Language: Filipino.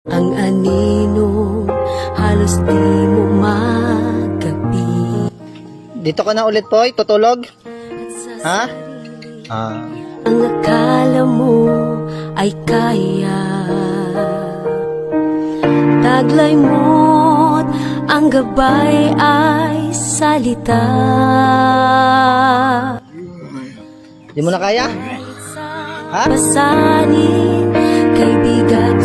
Ang anino, halos di mo magabi. Dito ka na ulit, Poy? Tutulog? Ha? Ang akala mo ay kaya, taglay mo't ang gabay ay salita. Di mo na kaya? Ha? Pasanin, kay bigat